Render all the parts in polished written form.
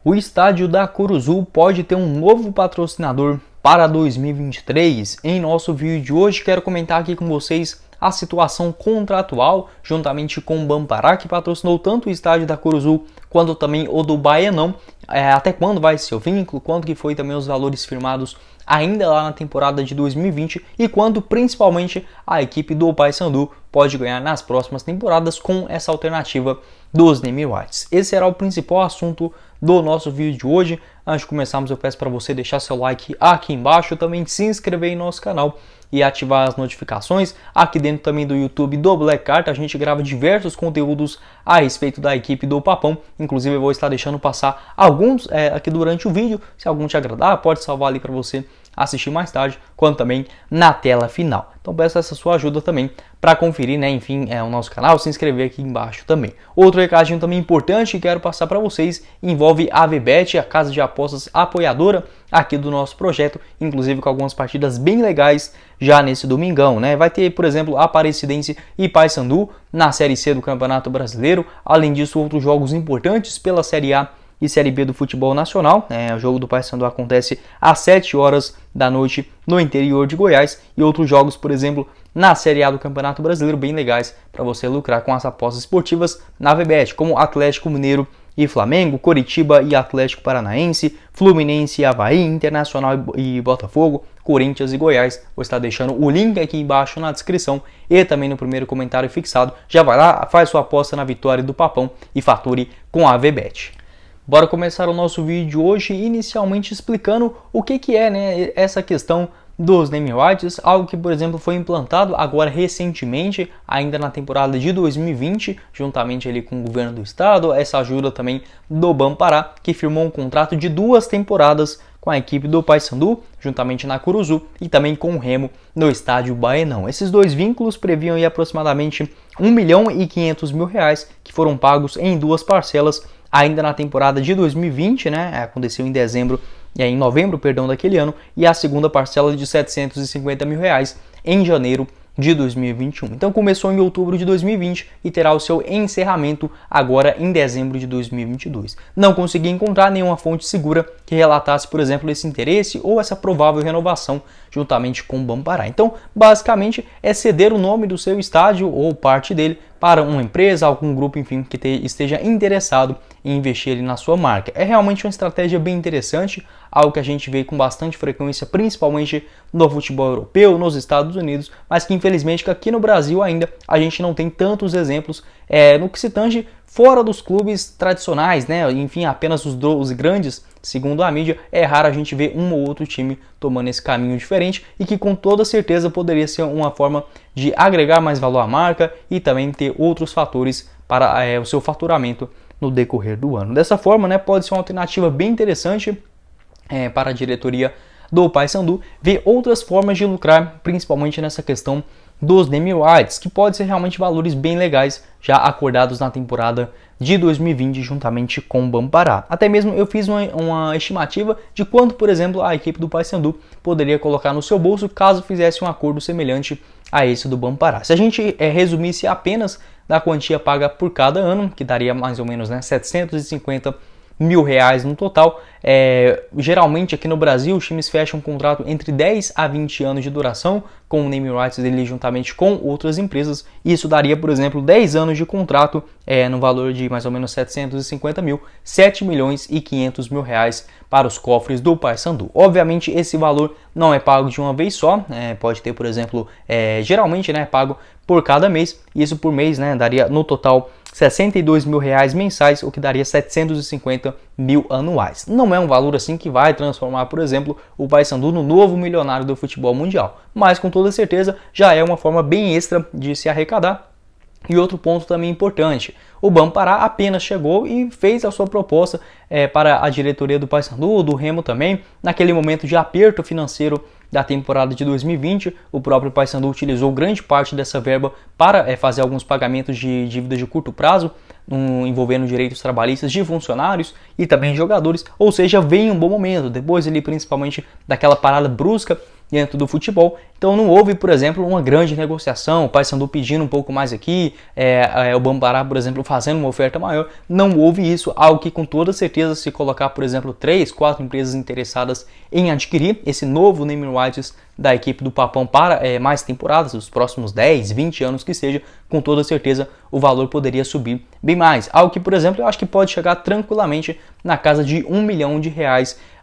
O estádio da Curuzu pode ter um novo patrocinador para 2023. Em nosso vídeo de hoje quero comentar aqui com vocês a situação contratual juntamente com o Bampará, que patrocinou tanto o estádio da Curuzu quanto também o do Baianão. Até quando vai ser o vínculo, quanto que foi também os valores firmados ainda lá na temporada de 2020 e quando principalmente a equipe do Paysandu pode ganhar nas próximas temporadas com essa alternativa dos name rights. Esse será o principal assunto do nosso vídeo de hoje. Antes de começarmos, eu peço para você deixar seu like aqui embaixo, também se inscrever em nosso canal e ativar as notificações. Aqui dentro também do YouTube do Black Cart a gente grava diversos conteúdos a respeito da equipe do Papão. Inclusive eu vou estar deixando passar alguns aqui durante o vídeo. Se algum te agradar, pode salvar ali para você assistir mais tarde, quanto também na tela final. Então peço essa sua ajuda também para conferir, enfim, o nosso canal, se inscrever aqui embaixo também. Outro recadinho também importante que quero passar para vocês envolve a VBET, a casa de apostas apoiadora aqui do nosso projeto, inclusive com algumas partidas bem legais já nesse domingão, Vai ter, por exemplo, Aparecidense e Paysandu na Série C do Campeonato Brasileiro. Além disso, outros jogos importantes pela Série A e Série B do futebol nacional. O jogo do Paysandu acontece às 7 horas da noite no interior de Goiás, e outros jogos, por exemplo, na Série A do Campeonato Brasileiro, bem legais para você lucrar com as apostas esportivas na VBET, como Atlético Mineiro e Flamengo, Coritiba e Atlético Paranaense, Fluminense e Avaí, Internacional e Botafogo, Corinthians e Goiás. Vou estar deixando o link aqui embaixo na descrição e também no primeiro comentário fixado. Já vai lá, faz sua aposta na vitória do Papão e fature com a VBET. Bora começar o nosso vídeo de hoje inicialmente explicando o que é essa questão dos name rights, algo que, por exemplo, foi implantado agora recentemente, ainda na temporada de 2020, juntamente ali com o governo do estado, essa ajuda também do Bampará, que firmou um contrato de 2 temporadas com a equipe do Paysandu, juntamente na Curuzu, e também com o Remo no estádio Baianão. Esses dois vínculos previam aproximadamente R$1.500.000, que foram pagos em 2 parcelas, ainda na temporada de 2020, aconteceu em novembro daquele ano, e a segunda parcela de R$750.000 em janeiro de 2021. Então começou em outubro de 2020 e terá o seu encerramento agora em dezembro de 2022. Não consegui encontrar nenhuma fonte segura que relatasse, por exemplo, esse interesse ou essa provável renovação juntamente com o Bampará. Então, basicamente, é ceder o nome do seu estádio ou parte dele para uma empresa, algum grupo, enfim, que esteja interessado em investir ali na sua marca. É realmente uma estratégia bem interessante, algo que a gente vê com bastante frequência, principalmente no futebol europeu, nos Estados Unidos, mas que infelizmente aqui no Brasil ainda a gente não tem tantos exemplos no que se tange fora dos clubes tradicionais, Enfim, apenas os grandes, segundo a mídia, é raro a gente ver um ou outro time tomando esse caminho diferente e que com toda certeza poderia ser uma forma de agregar mais valor à marca e também ter outros fatores para o seu faturamento no decorrer do ano. Dessa forma, pode ser uma alternativa bem interessante para a diretoria do Paysandu ver outras formas de lucrar, principalmente nessa questão dos name rights, que pode ser realmente valores bem legais já acordados na temporada de 2020 juntamente com o Bampará. Até mesmo eu fiz uma estimativa de quanto, por exemplo, a equipe do Paysandu poderia colocar no seu bolso caso fizesse um acordo semelhante a esse do Bampará. Se a gente resumisse apenas da quantia paga por cada ano, que daria mais ou menos R$750.000 no total. Geralmente aqui no Brasil os times fecham um contrato entre 10 a 20 anos de duração com o name rights dele juntamente com outras empresas. Isso daria, por exemplo, 10 anos de contrato no valor de mais ou menos 750 mil, R$7.500.000 para os cofres do Paysandu. Obviamente esse valor não é pago de uma vez só, pode ter, por exemplo, geralmente é pago por cada mês, e isso por mês daria no total R$62.000 mensais, o que daria 750 mil anuais. Não é um valor assim que vai transformar, por exemplo, o Paysandu no novo milionário do futebol mundial, mas com toda certeza já é uma forma bem extra de se arrecadar. E outro ponto também importante, o Bampará apenas chegou e fez a sua proposta para a diretoria do Paysandu, do Remo também, naquele momento de aperto financeiro da temporada de 2020, o próprio Paysandu utilizou grande parte dessa verba para fazer alguns pagamentos de dívidas de curto prazo, envolvendo direitos trabalhistas de funcionários e também de jogadores, ou seja, veio um bom momento, depois ele principalmente daquela parada brusca dentro do futebol. Então não houve, por exemplo, uma grande negociação, o Paysandu pedindo um pouco mais aqui, o Bampará, por exemplo, fazendo uma oferta maior. Não houve isso, algo que com toda certeza, se colocar, por exemplo, 3, 4 empresas interessadas em adquirir esse novo naming rights da equipe do Papão para mais temporadas, os próximos 10, 20 anos que seja, com toda certeza o valor poderia subir bem mais. Algo que, por exemplo, eu acho que pode chegar tranquilamente na casa de R$1 milhão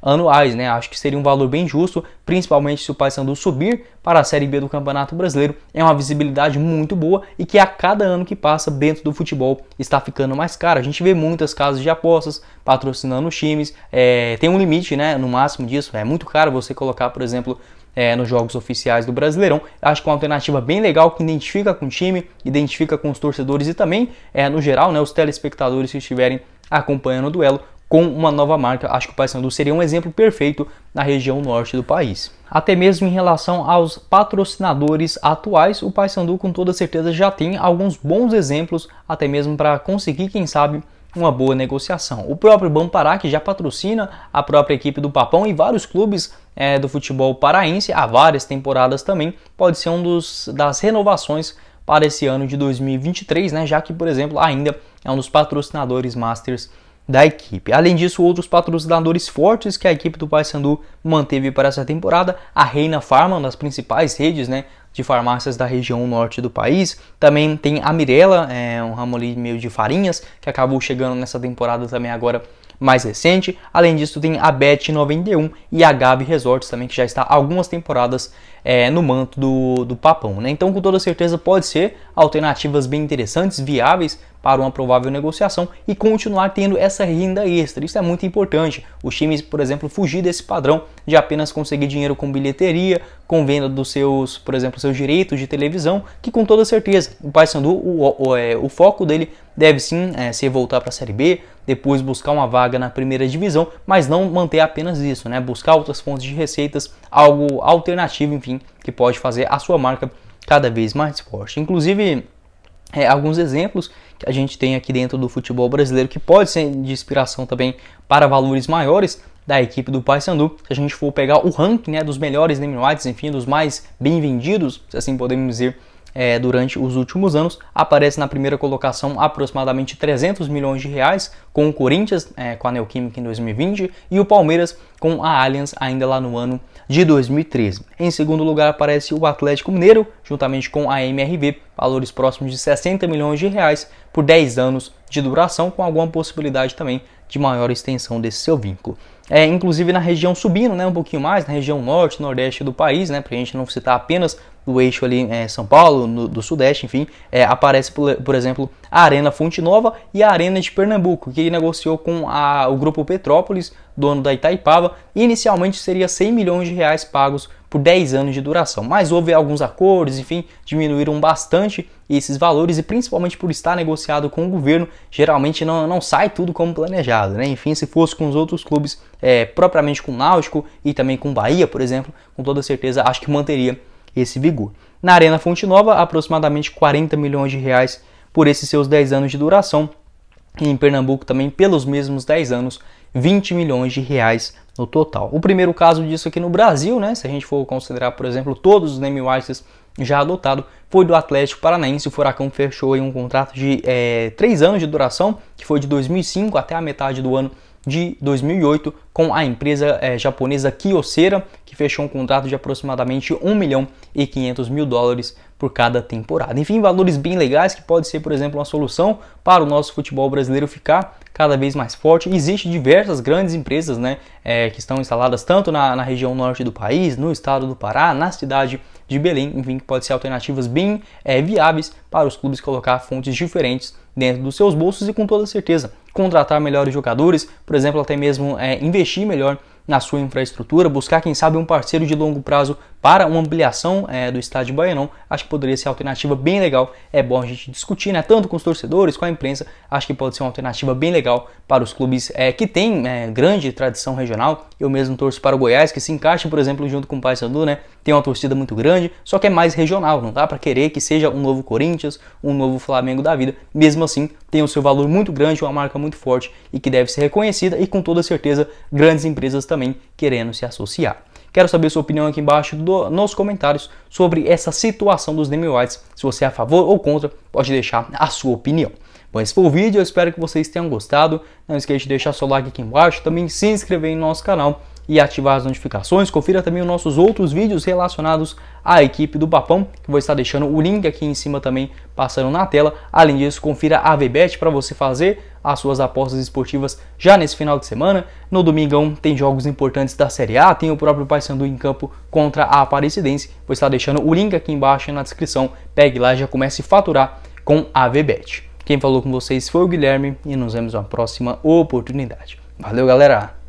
anuais, né? Acho que seria um valor bem justo, principalmente se o Paysandu subir para a Série B do Campeonato Brasileiro. É uma visibilidade muito boa e que a cada ano que passa dentro do futebol está ficando mais caro. A gente vê muitas casas de apostas patrocinando os times, tem um limite, né, no máximo disso. É muito caro você colocar, por exemplo, nos jogos oficiais do Brasileirão. Acho que é uma alternativa bem legal que identifica com o time, identifica com os torcedores e também, no geral, né, os telespectadores que estiverem acompanhando o duelo com uma nova marca. Acho que o Paysandu seria um exemplo perfeito na região norte do país. Até mesmo em relação aos patrocinadores atuais, o Paysandu com toda certeza já tem alguns bons exemplos, até mesmo para conseguir, quem sabe, uma boa negociação. O próprio Bampará, que já patrocina a própria equipe do Papão e vários clubes do futebol paraense há várias temporadas também, pode ser das renovações para esse ano de 2023, né? Já que, por exemplo, ainda é um dos patrocinadores masters da equipe. Além disso, outros patrocinadores fortes que a equipe do Paysandu manteve para essa temporada, a Reina Farma, uma das principais redes, né, de farmácias da região norte do país. Também tem a Mirella, um ramo ali meio de farinhas, que acabou chegando nessa temporada também agora mais recente. Além disso, tem a Bet91 e a Gavi Resorts também, que já está há algumas temporadas no manto do Papão, né? Então, com toda certeza, pode ser alternativas bem interessantes, viáveis para uma provável negociação e continuar tendo essa renda extra. Isso é muito importante. Os times, por exemplo, fugir desse padrão de apenas conseguir dinheiro com bilheteria, com venda dos seus, por exemplo, seus direitos de televisão, que com toda certeza o Paysandu, o foco dele deve sim ser voltar para a Série B, depois buscar uma vaga na primeira divisão, mas não manter apenas isso, né? Buscar outras fontes de receitas, algo alternativo, enfim, que pode fazer a sua marca cada vez mais forte. Inclusive, alguns exemplos que a gente tem aqui dentro do futebol brasileiro que pode ser de inspiração também para valores maiores da equipe do Paysandu. Se a gente for pegar o ranking, né, dos melhores naming rights, enfim, dos mais bem vendidos, se assim podemos dizer, durante os últimos anos, aparece na primeira colocação aproximadamente R$300 milhões, com o Corinthians com a Neoquímica em 2020 e o Palmeiras com a Allianz ainda lá no ano de 2013. Em segundo lugar aparece o Atlético Mineiro, juntamente com a MRV, valores próximos de R$60 milhões por 10 anos de duração, com alguma possibilidade também de maior extensão desse seu vínculo. Inclusive na região subindo, né, um pouquinho mais, na região norte, nordeste do país, né, para a gente não citar apenas do eixo ali São Paulo, do sudeste, enfim, aparece, por exemplo, a Arena Fonte Nova e a Arena de Pernambuco, que negociou com o Grupo Petrópolis, dono da Itaipava, e inicialmente seria R$100 milhões pagos por 10 anos de duração, mas houve alguns acordos, enfim, diminuíram bastante esses valores e principalmente por estar negociado com o governo, geralmente não sai tudo como planejado, né? Enfim, se fosse com os outros clubes, propriamente com o Náutico e também com o Bahia, por exemplo, com toda certeza acho que manteria esse vigor. Na Arena Fonte Nova, aproximadamente R$40 milhões por esses seus 10 anos de duração. E em Pernambuco também, pelos mesmos 10 anos, R$20 milhões no total. O primeiro caso disso aqui no Brasil, né, se a gente for considerar, por exemplo, todos os naming rights já adotados, foi do Atlético Paranaense. O Furacão fechou em um contrato de 3 anos de duração, que foi de 2005 até a metade do ano de 2008, com a empresa japonesa Kyocera, que fechou um contrato de aproximadamente US$ 1.500.000 por cada temporada. Enfim, valores bem legais que pode ser, por exemplo, uma solução para o nosso futebol brasileiro ficar cada vez mais forte. Existem diversas grandes empresas, né, que estão instaladas tanto na região norte do país, no estado do Pará, na cidade de Belém, enfim, que pode ser alternativas bem viáveis para os clubes colocar fontes diferentes dentro dos seus bolsos e com toda certeza contratar melhores jogadores, por exemplo, até mesmo investir melhor na sua infraestrutura, buscar quem sabe um parceiro de longo prazo para uma ampliação do estádio Baianão. Acho que poderia ser uma alternativa bem legal. É bom a gente discutir, né, tanto com os torcedores, com a imprensa. Acho que pode ser uma alternativa bem legal para os clubes que têm grande tradição regional. Eu mesmo torço para o Goiás, que se encaixa, por exemplo, junto com o Paysandu, né, tem uma torcida muito grande, só que é mais regional, não dá para querer que seja um novo Corinthians, um novo Flamengo da vida. Mesmo assim, tem o seu valor muito grande, uma marca muito forte e que deve ser reconhecida, e com toda certeza grandes empresas também querendo se associar. Quero saber sua opinião aqui embaixo nos comentários sobre essa situação dos name rights. Se você é a favor ou contra, pode deixar a sua opinião. Bom, esse foi o vídeo, eu espero que vocês tenham gostado. Não esqueça de deixar seu like aqui embaixo, também se inscrever no nosso canal e ativar as notificações. Confira também os nossos outros vídeos relacionados à equipe do Papão, que vou estar deixando o link aqui em cima também passando na tela. Além disso, confira a VBet para você fazer as suas apostas esportivas já nesse final de semana. No domingão tem jogos importantes da Série A, tem o próprio Paysandu em campo contra a Aparecidense. Vou estar deixando o link aqui embaixo na descrição. Pegue lá e já comece a faturar com a VBet. Quem falou com vocês foi o Guilherme e nos vemos na próxima oportunidade. Valeu, galera!